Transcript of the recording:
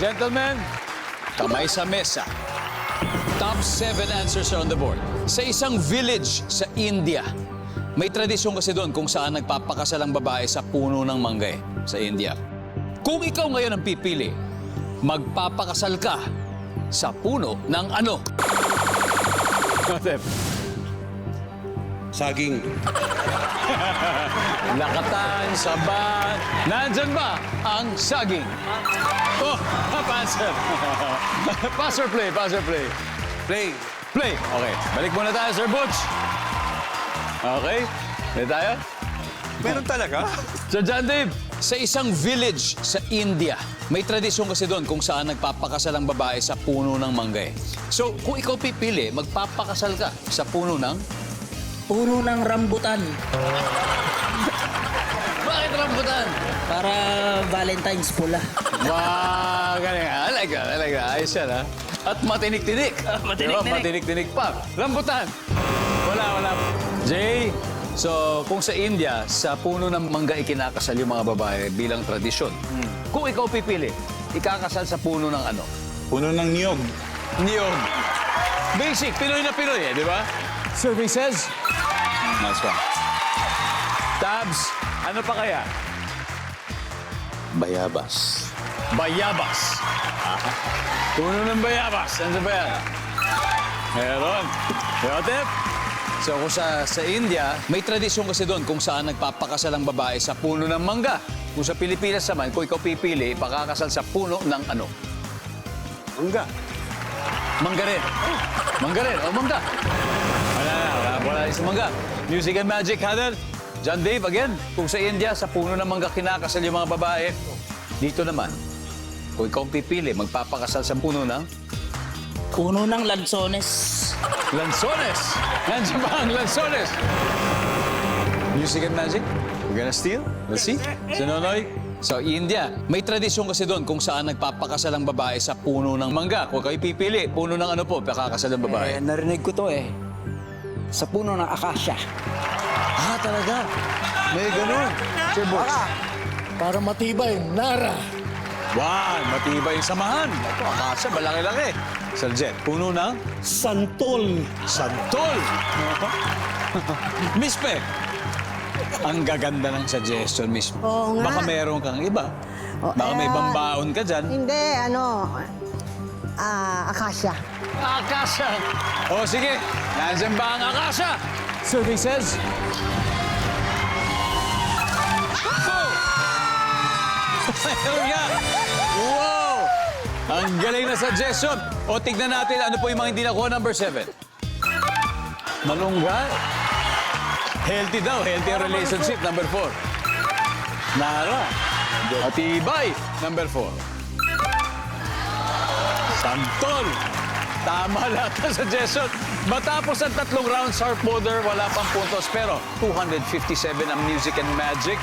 Gentlemen, kamay sa mesa. Top 7 answers are on the board. Sa isang village sa India, may tradisyon kasi doon kung saan nagpapakasal ang babae sa puno ng mangga sa India. Kung ikaw ngayon ang pipili, magpapakasal ka sa puno ng ano? Saging. Lakatan, sabat. Nandyan ba ang saging? Oh, answer. Pass or play? Pass or play? Play. Play. Okay. Balik muna tayo, Sir Butch. Okay. Play tayo. Meron talaga? Sir John Dave, sa isang village sa India, may tradisyon kasi doon kung saan nagpapakasal ang babae sa puno ng mangga. So, kung ikaw pipili, magpapakasal ka sa puno ng... Puno ng rambutan Bakit rambutan? para Valentine's pula. Wow, galing. I like that. I like that. Ayos yan, ha? At matinik-tinik. Matinik-tinik. Diba? Matinik-tinik pa. Rambutan. Wala. Jay, so kung sa India, sa puno ng mangga ikinakasal yung mga babae bilang tradisyon. Kung ikaw pipili, ikakasal sa puno ng ano? Puno ng niyog. Niyog. Basic. Pinoy na Pinoy, di ba? Survey says... Nice one. Tabs, ano pa kaya? Bayabas. Bayabas. Puno ng bayabas. Ano ba yan? Meron. Yotep. So kung sa India, may tradisyon kasi doon kung saan nagpapakasal ang babae sa puno ng mangga. Kung sa Pilipinas naman, kung ikaw pipili, pakakasal sa puno ng ano? Mangga. Mangga rin. Mangga rin. O, mangga. Wala sa mangga. Music and Magic, Hadel. John Dave, again, kung sa India, sa puno ng mangga kinakasal yung mga babae. Dito naman, kung ikaw pipili, magpapakasal sa puno ng... Puno ng lansones. Lanzones! Nandiyan ba ang lanzones? Music and Magic? We're gonna steal? Let's see. Si Nonoy? So, India, may tradisyon kasi doon kung saan nagpapakasal ang babae sa puno ng mangga. Kung kayo pipili, puno ng ano po, pakakasal ng babae. Narinig ko to eh. Sa puno ng akasya. Ah, talaga? May ganun. Sir Butch. Para matibay, Nara. Wow, matibay yung samahan. Ito, akasya, malaki-laki. Sir Jet, puno ng Santol. santol. Miss Pe, ang gaganda ng suggestion, Miss. Oo nga. Baka meron kang iba. Baka may bambaon ka dyan. Hindi, akasya. Akasya. O sige, nandiyan ba ang akasya? Survey says... Meron nga. Wow! Ang galing na suggestion. O tignan natin ano po yung mga hindi nakuha. Number 7. Malunggay. Healthy daw. Healthy ang relationship. Number 4. Nara. Matibay. Number 4. Santol. Tama lahat ng suggestion. Matapos ang 3 rounds, Sharp Boulder, wala pang puntos. Pero 257 ang Music and Magic.